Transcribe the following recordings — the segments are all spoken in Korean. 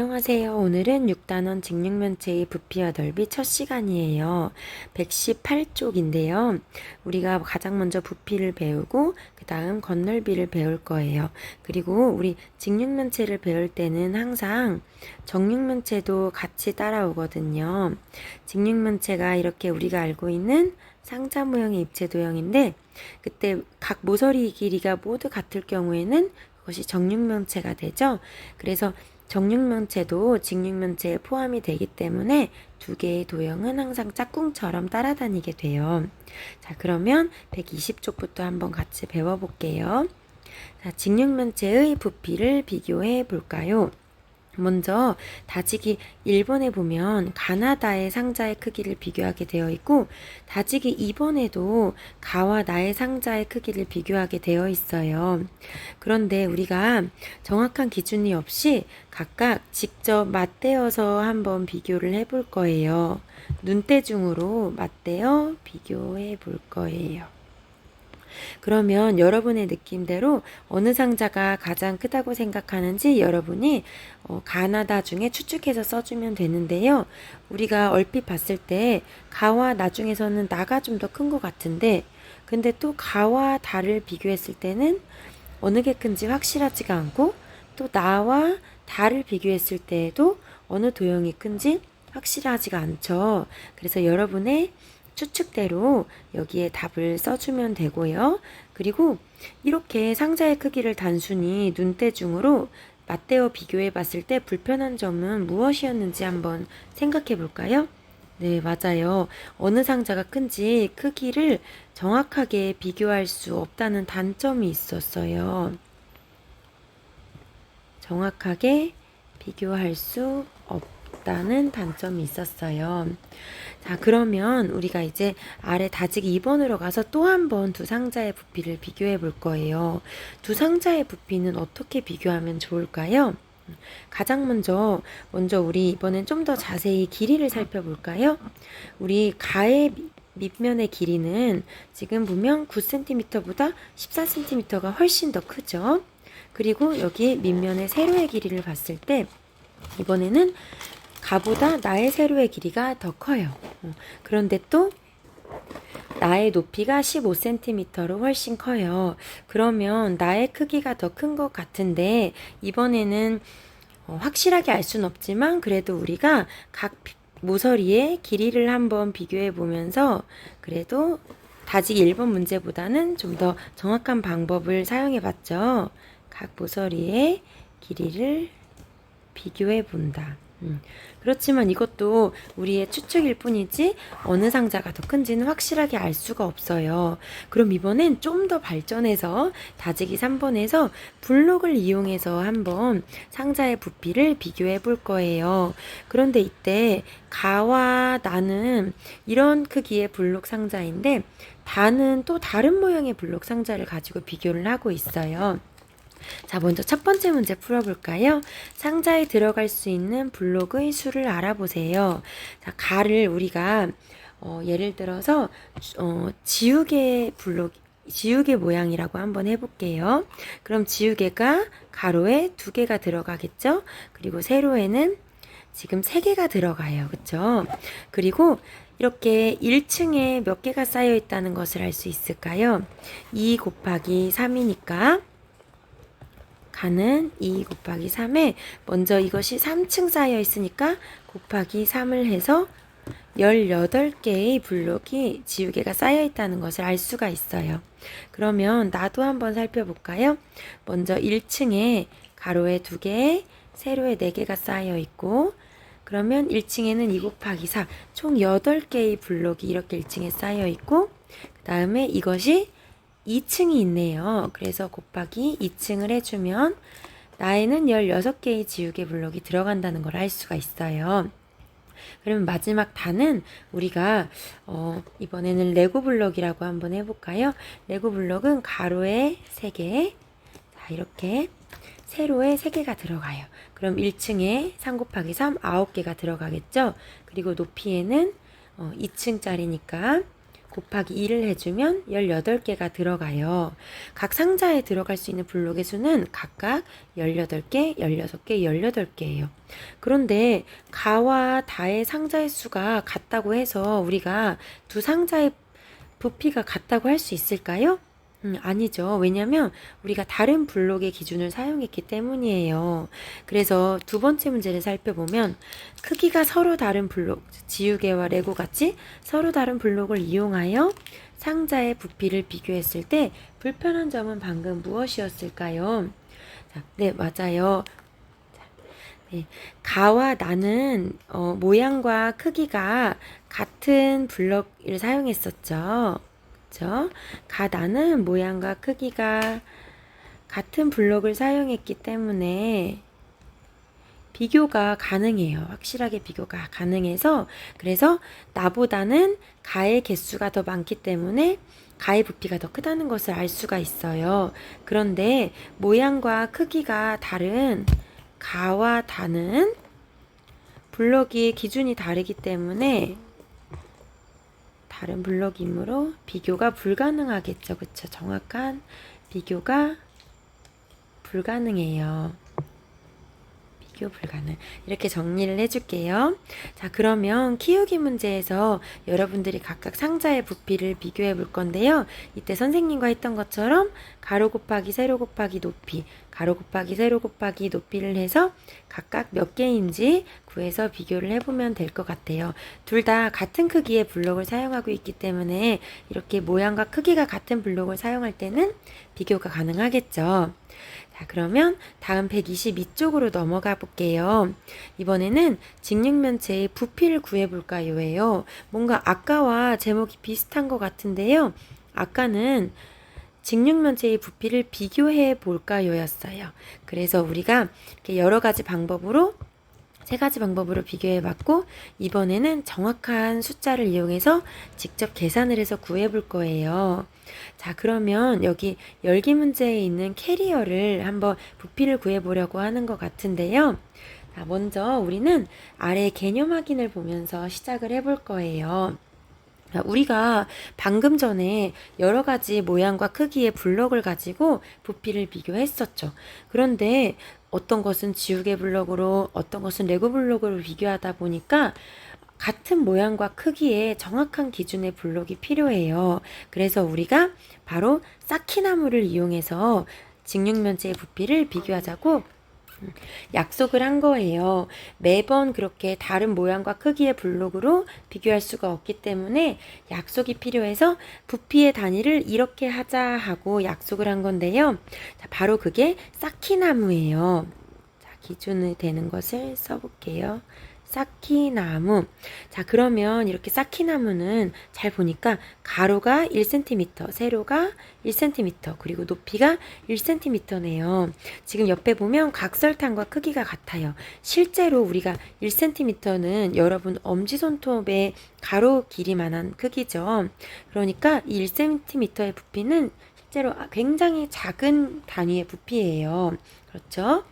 안녕하세요. 오늘은 6단원 직육면체의 부피와 넓이 첫 시간이에요. 118쪽인데요. 우리가 가장 먼저 부피를 배우고 그 다음 겉넓이를 배울 거예요. 그리고 우리 직육면체를 배울 때는 항상 정육면체도 같이 따라오거든요. 직육면체가 이렇게 우리가 알고 있는 상자 모형의 입체 도형인데 그때 각 모서리 길이가 모두 같을 경우에는 그것이 정육면체가 되죠. 그래서 정육면체도 직육면체에 포함이 되기 때문에 두 개의 도형은 항상 짝꿍처럼 따라다니게 돼요. 자, 그러면 120쪽부터 한번 같이 배워볼게요. 자, 직육면체의 부피를 비교해 볼까요? 먼저 다지기 1번에 보면 가나다의 상자의 크기를 비교하게 되어 있고 다지기 2번에도 가와 나의 상자의 크기를 비교하게 되어 있어요. 그런데 우리가 정확한 기준이 없이 각각 직접 맞대어서 한번 비교를 해볼 거예요. 눈대중으로 맞대어 비교해 볼 거예요. 그러면 여러분의 느낌대로 어느 상자가 가장 크다고 생각하는지 여러분이 가나다 중에 추측해서 써주면 되는데요. 우리가 얼핏 봤을 때 가와 나 중에서는 나가 좀 더 큰 것 같은데 근데 또 가와 다를 비교했을 때는 어느 게 큰지 확실하지가 않고 또 나와 다를 비교했을 때에도 어느 도형이 큰지 확실하지가 않죠. 그래서 여러분의 추측대로 여기에 답을 써주면 되고요. 그리고 이렇게 상자의 크기를 단순히 눈대중으로 맞대어 비교해 봤을 때 불편한 점은 무엇이었는지 한번 생각해 볼까요? 네, 맞아요. 어느 상자가 큰지 크기를 정확하게 비교할 수 없다는 단점이 있었어요. 정확하게 비교할 수 없다는 단점이 있었어요. 자, 그러면 우리가 이제 아래 다지기 2번으로 가서 또 한 번 두 상자의 부피를 비교해 볼 거예요. 두 상자의 부피는 어떻게 비교하면 좋을까요? 가장 먼저 우리 이번엔 좀 더 자세히 길이를 살펴볼까요? 우리 가의 밑면의 길이는 지금 보면 9cm보다 14cm가 훨씬 더 크죠? 그리고 여기 밑면의 세로의 길이를 봤을 때 이번에는 가보다 나의 세로의 길이가 더 커요. 그런데 또 나의 높이가 15cm로 훨씬 커요. 그러면 나의 크기가 더 큰 것 같은데 이번에는 확실하게 알 수는 없지만 그래도 우리가 각 모서리의 길이를 한번 비교해 보면서 그래도 다지기 1번 문제보다는 좀 더 정확한 방법을 사용해 봤죠. 각 모서리의 길이를 비교해 본다. 그렇지만 이것도 우리의 추측일 뿐이지 어느 상자가 더 큰지는 확실하게 알 수가 없어요. 그럼 이번엔 좀 더 발전해서 다지기 3번에서 블록을 이용해서 한번 상자의 부피를 비교해 볼 거예요. 그런데 이때 가와 나는 이런 크기의 블록 상자인데 다는 또 다른 모양의 블록 상자를 가지고 비교를 하고 있어요. 자, 먼저 첫 번째 문제 풀어볼까요? 상자에 들어갈 수 있는 블록의 수를 알아보세요. 자, 가를 우리가 예를 들어서 지우개 모양이라고 한번 해볼게요. 그럼 지우개가 가로에 2개가 들어가겠죠? 그리고 세로에는 지금 3개가 들어가요. 그쵸? 그리고 이렇게 1층에 몇 개가 쌓여 있다는 것을 알 수 있을까요? 2 곱하기 3이니까 가는 2 곱하기 3에 먼저 이것이 3층 쌓여 있으니까 곱하기 3을 해서 18개의 블록이 지우개가 쌓여 있다는 것을 알 수가 있어요. 그러면 나도 한번 살펴볼까요? 먼저 1층에 가로에 2개, 세로에 4개가 쌓여 있고 그러면 1층에는 2 곱하기 4, 총 8개의 블록이 이렇게 1층에 쌓여 있고 그 다음에 이것이 2층이 있네요. 그래서 곱하기 2층을 해주면 나에는 16개의 지우개 블록이 들어간다는 걸 알 수가 있어요. 그러면 마지막 단은 우리가 이번에는 레고 블록이라고 한번 해볼까요? 레고 블록은 가로에 3개, 자 이렇게 세로에 3개가 들어가요. 그럼 1층에 3 곱하기 3, 9개가 들어가겠죠? 그리고 높이에는 2층짜리니까 곱하기 2를 해주면 18개가 들어가요. 각 상자에 들어갈 수 있는 블록의 수는 각각 18개, 16개, 18개예요. 그런데 가와 다의 상자의 수가 같다고 해서 우리가 두 상자의 부피가 같다고 할 수 있을까요? 아니죠. 왜냐면 우리가 다른 블록의 기준을 사용했기 때문이에요. 그래서 두 번째 문제를 살펴보면 크기가 서로 다른 블록, 지우개와 레고 같이 서로 다른 블록을 이용하여 상자의 부피를 비교했을 때 불편한 점은 방금 무엇이었을까요? 자, 네, 맞아요. 네, 가와 나는 모양과 크기가 같은 블럭을 사용했었죠. 그렇죠? 가 나는 모양과 크기가 같은 블럭을 사용했기 때문에 비교가 가능해요. 확실하게 비교가 가능해서 그래서 나보다는 가의 개수가 더 많기 때문에 가의 부피가 더 크다는 것을 알 수가 있어요. 그런데 모양과 크기가 다른 가와 다는 블럭의 기준이 다르기 때문에 다른 블럭이므로 비교가 불가능하겠죠. 그쵸? 정확한 비교가 불가능해요. 비교 불가능. 이렇게 정리를 해줄게요. 자, 그러면 키우기 문제에서 여러분들이 각각 상자의 부피를 비교해 볼 건데요. 이때 선생님과 했던 것처럼 가로 곱하기 세로 곱하기 높이, 가로 곱하기 세로 곱하기 높이를 해서 각각 몇 개인지 구해서 비교를 해보면 될 것 같아요. 둘 다 같은 크기의 블록을 사용하고 있기 때문에 이렇게 모양과 크기가 같은 블록을 사용할 때는 비교가 가능하겠죠. 자, 그러면 다음 122쪽으로 넘어가 볼게요. 이번에는 직육면체의 부피를 구해볼까요? 예요. 뭔가 아까와 제목이 비슷한 것 같은데요. 아까는 직육면체의 부피를 비교해 볼까요? 였어요. 그래서 우리가 이렇게 여러 가지 방법으로 세 가지 방법으로 비교해 봤고 이번에는 정확한 숫자를 이용해서 직접 계산을 해서 구해 볼 거예요. 자, 그러면 여기 열기 문제에 있는 캐리어를 한번 부피를 구해 보려고 하는 것 같은데요. 자, 먼저 우리는 아래 개념 확인을 보면서 시작을 해 볼 거예요. 우리가 방금 전에 여러 가지 모양과 크기의 블럭을 가지고 부피를 비교했었죠. 그런데 어떤 것은 지우개 블럭으로, 어떤 것은 레고 블럭으로 비교하다 보니까 같은 모양과 크기의 정확한 기준의 블록이 필요해요. 그래서 우리가 바로 쌓기나무를 이용해서 직육면체의 부피를 비교하자고 약속을 한 거예요. 매번 그렇게 다른 모양과 크기의 블록으로 비교할 수가 없기 때문에 약속이 필요해서 부피의 단위를 이렇게 하자 하고 약속을 한 건데요. 자, 바로 그게 쌓기나무예요. 자, 기준이 되는 것을 써볼게요. 쌓기나무. 자, 그러면 이렇게 쌓기나무는 잘 보니까 가로가 1cm, 세로가 1cm, 그리고 높이가 1cm네요. 지금 옆에 보면 각설탕과 크기가 같아요. 실제로 우리가 1cm는 여러분 엄지손톱의 가로 길이만한 크기죠. 그러니까 이 1cm의 부피는 실제로 굉장히 작은 단위의 부피예요. 그렇죠?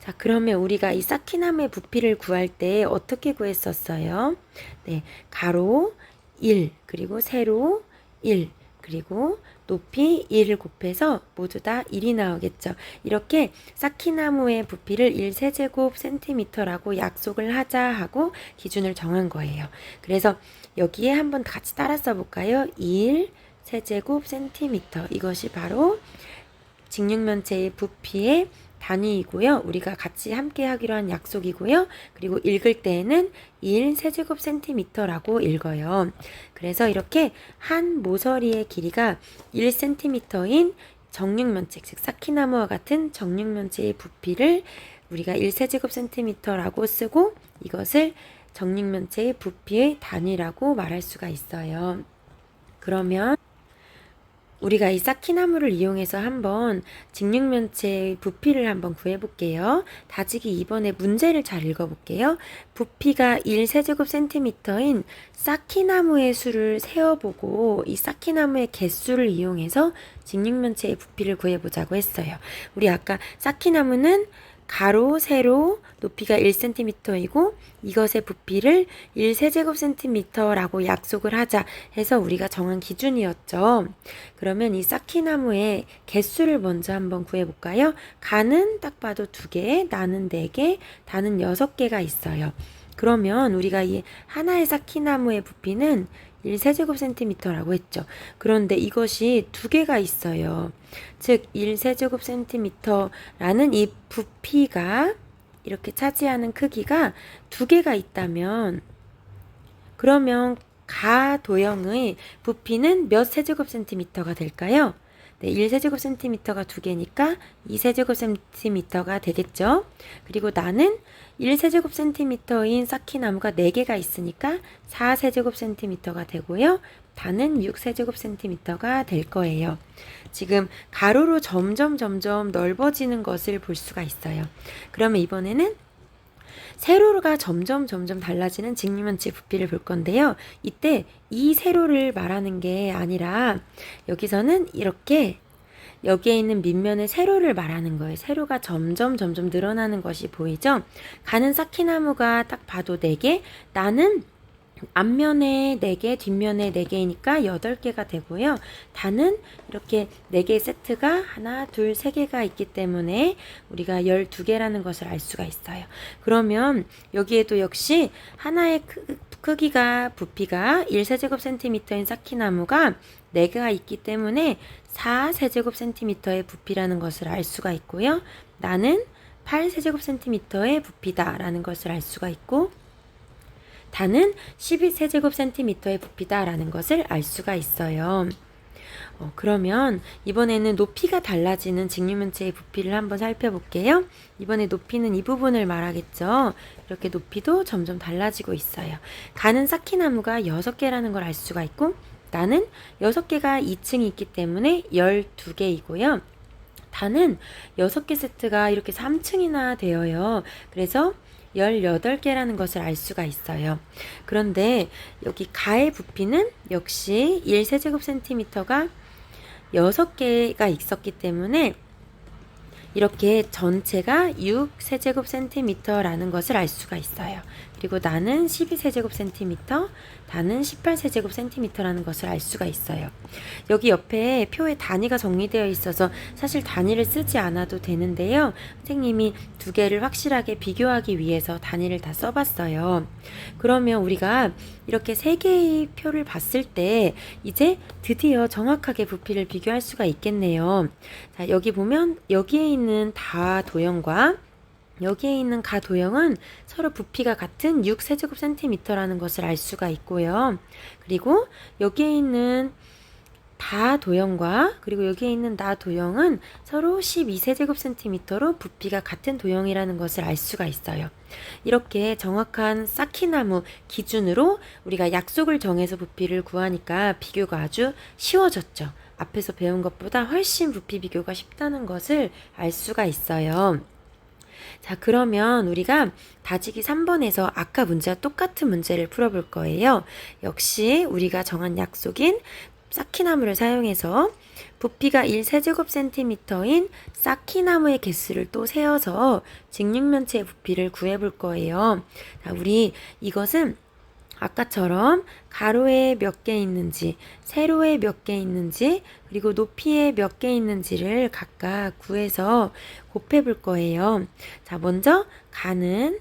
자, 그러면 우리가 이 쌓기나무의 부피를 구할 때 어떻게 구했었어요? 네, 가로 1, 그리고 세로 1, 그리고 높이 1을 곱해서 모두 다 1이 나오겠죠. 이렇게 쌓기나무의 부피를 1세제곱센티미터라고 약속을 하자 하고 기준을 정한 거예요. 그래서 여기에 한번 같이 따라 써볼까요? 1세제곱센티미터. 이것이 바로 직육면체의 부피의 단위이고요. 우리가 같이 함께 하기로 한 약속이고요. 그리고 읽을 때에는 1세제곱센티미터라고 읽어요. 그래서 이렇게 한 모서리의 길이가 1cm인 정육면체, 즉 쌓기나무와 같은 정육면체의 부피를 우리가 1세제곱센티미터라고 쓰고 이것을 정육면체의 부피의 단위라고 말할 수가 있어요. 그러면 우리가 이 쌓기나무를 이용해서 한번 직육면체의 부피를 한번 구해볼게요. 다지기 2번의 문제를 잘 읽어볼게요. 부피가 1세제곱센티미터인 쌓기나무의 수를 세어보고 이 쌓기나무의 개수를 이용해서 직육면체의 부피를 구해보자고 했어요. 우리 아까 쌓기나무는 가로, 세로 높이가 1cm이고 이것의 부피를 1세제곱cm라고 약속을 하자 해서 우리가 정한 기준이었죠. 그러면 이 쌓기나무의 개수를 먼저 한번 구해볼까요? 가는 딱 봐도 2개, 나는 4개, 다는 6개가 있어요. 그러면 우리가 이 하나의 쌓기나무의 부피는 1세제곱cm라고 했죠. 그런데 이것이 2개가 있어요. 즉 1세제곱cm라는 이 부피가 이렇게 차지하는 크기가 2개가 있다면 그러면 가도형의 부피는 몇 세제곱cm가 될까요? 네, 1세제곱cm가 2개니까 2세제곱cm가 되겠죠. 그리고 나는 1세제곱cm인 쌓기나무가 4개가 있으니까 4세제곱cm가 되고요. 다는 6세제곱cm가 될 거예요. 지금 가로로 점점 넓어지는 것을 볼 수가 있어요. 그러면 이번에는 세로가 점점 달라지는 직육면체 부피를 볼 건데요. 이때 이 세로를 말하는 게 아니라 여기서는 이렇게 여기에 있는 밑면의 세로를 말하는 거예요. 세로가 점점 늘어나는 것이 보이죠? 가는 쌓기나무가 딱 봐도 4개, 나는 앞면에 4개, 뒷면에 4개이니까 8개가 되고요. 다는 이렇게 4개의 세트가 하나, 둘, 3개가 있기 때문에 우리가 12개라는 것을 알 수가 있어요. 그러면 여기에도 역시 하나의 크기가 부피가 1세제곱cm인 쌓기나무가 4개가 있기 때문에 4세제곱cm의 부피라는 것을 알 수가 있고요. 나는 8세제곱cm의 부피다라는 것을 알 수가 있고 다는 12세제곱cm의 부피다라는 것을 알 수가 있어요. 그러면 이번에는 높이가 달라지는 직육면체의 부피를 한번 살펴볼게요. 이번에 높이는 이 부분을 말하겠죠. 이렇게 높이도 점점 달라지고 있어요. 가는 쌓기나무가 6개라는 걸 알 수가 있고 나는 6개가 2층이 있기 때문에 12개이고요. 다는 6개 세트가 이렇게 3층이나 되어요. 그래서 18개라는 것을 알 수가 있어요. 그런데 여기 가의 부피는 역시 1세제곱cm가 6개가 있었기 때문에 이렇게 전체가 6세제곱cm라는 것을 알 수가 있어요. 그리고 나는 12세제곱cm, 다는 18세제곱cm라는 것을 알 수가 있어요. 여기 옆에 표에 단위가 정리되어 있어서 사실 단위를 쓰지 않아도 되는데요. 선생님이 2개를 확실하게 비교하기 위해서 단위를 다 써봤어요. 그러면 우리가 이렇게 3개의 표를 봤을 때 이제 드디어 정확하게 부피를 비교할 수가 있겠네요. 자, 여기 보면 여기에 있는 다도형과 여기에 있는 가도형은 서로 부피가 같은 6세제곱cm라는 것을 알 수가 있고요. 그리고 여기에 있는 다도형과 그리고 여기에 있는 나도형은 서로 12세제곱cm로 부피가 같은 도형이라는 것을 알 수가 있어요. 이렇게 정확한 쌓기나무 기준으로 우리가 약속을 정해서 부피를 구하니까 비교가 아주 쉬워졌죠. 앞에서 배운 것보다 훨씬 부피 비교가 쉽다는 것을 알 수가 있어요. 자, 그러면 우리가 다지기 3번에서 아까 문제와 똑같은 문제를 풀어볼 거예요. 역시 우리가 정한 약속인 쌓기나무를 사용해서 부피가 1세제곱cm인 쌓기나무의 개수를 또 세어서 직육면체의 부피를 구해볼 거예요. 자, 우리 이것은 아까처럼 가로에 몇 개 있는지, 세로에 몇 개 있는지, 그리고 높이에 몇 개 있는지를 각각 구해서 곱해 볼 거예요. 자, 먼저 가는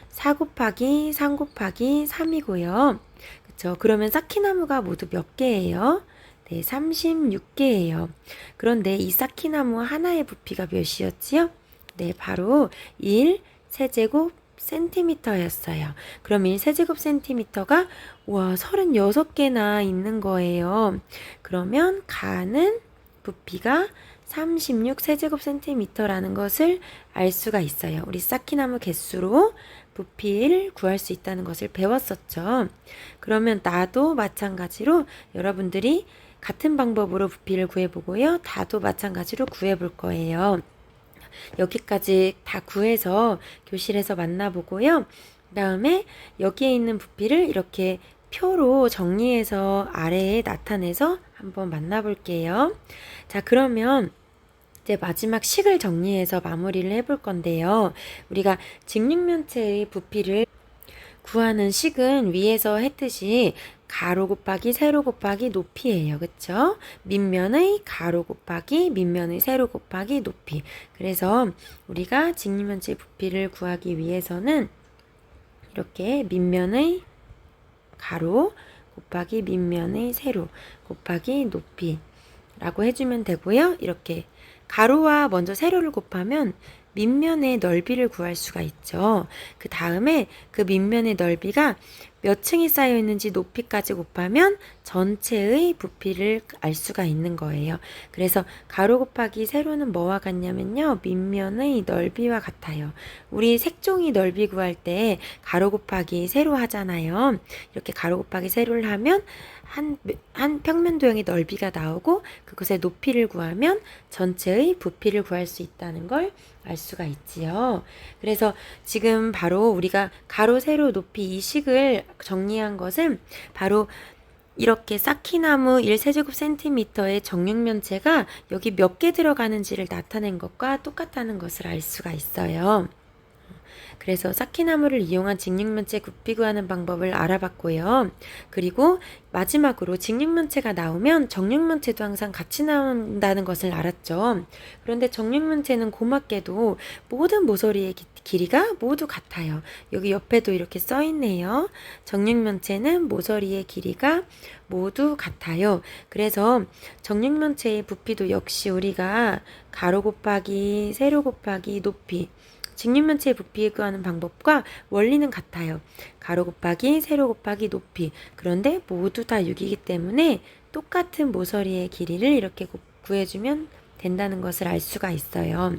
4 곱하기 3 곱하기 3이고요. 그쵸? 그러면 쌓기나무가 모두 몇 개예요? 네, 36개예요. 그런데 이 쌓기나무 하나의 부피가 몇이었지요? 네, 바로 1세제곱cm였어요. 그럼 1세제곱cm가 36개나 있는 거예요. 그러면 가는 부피가 36세제곱cm라는 것을 알 수가 있어요. 우리 쌓기나무 개수로 부피를 구할 수 있다는 것을 배웠었죠. 그러면 나도 마찬가지로 여러분들이 같은 방법으로 부피를 구해보고요. 다도 마찬가지로 구해볼 거예요. 여기까지 다 구해서 교실에서 만나보고요. 그 다음에 여기에 있는 부피를 이렇게 표로 정리해서 아래에 나타내서 한번 만나볼게요. 자, 그러면 이제 마지막 식을 정리해서 마무리를 해볼 건데요. 우리가 직육면체의 부피를 구하는 식은 위에서 했듯이 가로 곱하기 세로 곱하기 높이예요. 그쵸? 밑면의 가로 곱하기 밑면의 세로 곱하기 높이. 그래서 우리가 직육면체 부피를 구하기 위해서는 이렇게 밑면의 가로 곱하기 밑면의 세로 곱하기 높이라고 해주면 되고요. 이렇게 가로와 먼저 세로를 곱하면 밑면의 넓이를 구할 수가 있죠. 그 다음에 그 밑면의 넓이가 몇 층이 쌓여 있는지 높이까지 곱하면 전체의 부피를 알 수가 있는 거예요. 그래서 가로 곱하기 세로는 뭐와 같냐면요. 밑면의 넓이와 같아요. 우리 색종이 넓이 구할 때 가로 곱하기 세로 하잖아요. 이렇게 가로 곱하기 세로를 하면 한 평면 도형의 넓이가 나오고 그것의 높이를 구하면 전체의 부피를 구할 수 있다는 걸 알 수가 있지요. 그래서 지금 바로 우리가 가로, 세로, 높이 이 식을 정리한 것은 바로 이렇게 쌓기나무 1세제곱센티미터의 정육면체가 여기 몇 개 들어가는지를 나타낸 것과 똑같다는 것을 알 수가 있어요. 그래서 쌓기나무를 이용한 직육면체 부피 구하는 방법을 알아봤고요. 그리고 마지막으로 직육면체가 나오면 정육면체도 항상 같이 나온다는 것을 알았죠. 그런데 정육면체는 고맙게도 모든 모서리의 길이가 모두 같아요. 여기 옆에도 이렇게 써 있네요. 정육면체는 모서리의 길이가 모두 같아요. 그래서 정육면체의 부피도 역시 우리가 가로 곱하기 세로 곱하기 높이 직육면체의 부피 구하는 방법과 원리는 같아요. 가로 곱하기 세로 곱하기 높이. 그런데 모두 다 6이기 때문에 똑같은 모서리의 길이를 이렇게 구해주면 된다는 것을 알 수가 있어요.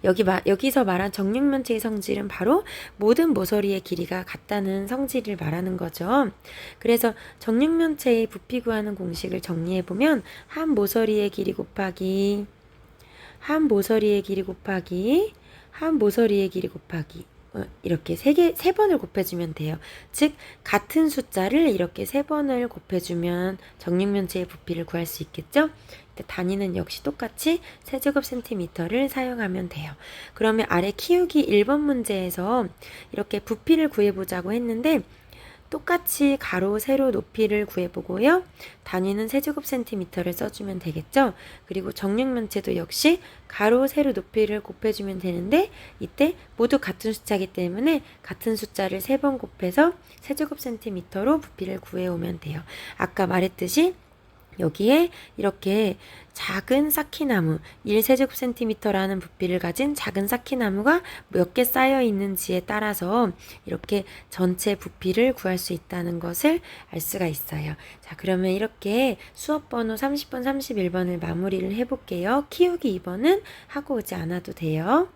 여기서 말한 정육면체의 성질은 바로 모든 모서리의 길이가 같다는 성질을 말하는 거죠. 그래서 정육면체의 부피 구하는 공식을 정리해보면 한 모서리의 길이 곱하기 한 모서리의 길이 곱하기 한 모서리의 길이 곱하기 이렇게 세 번을 곱해주면 돼요. 즉 같은 숫자를 이렇게 3번을 곱해주면 정육면체의 부피를 구할 수 있겠죠. 단위는 역시 똑같이 세제곱센티미터를 사용하면 돼요. 그러면 아래 키우기 1번 문제에서 이렇게 부피를 구해보자고 했는데 똑같이 가로, 세로, 높이를 구해보고요. 단위는 세제곱센티미터를 써주면 되겠죠. 그리고 정육면체도 역시 가로, 세로, 높이를 곱해주면 되는데 이때 모두 같은 숫자이기 때문에 같은 숫자를 3번 곱해서 세제곱센티미터로 부피를 구해오면 돼요. 아까 말했듯이 여기에 이렇게 작은 쌓기나무 1세제곱센티미터라는 부피를 가진 작은 쌓기나무가 몇 개 쌓여 있는지에 따라서 이렇게 전체 부피를 구할 수 있다는 것을 알 수가 있어요. 자, 그러면 이렇게 수업 번호 30번, 31번을 마무리를 해볼게요. 키우기 2번은 하고 오지 않아도 돼요.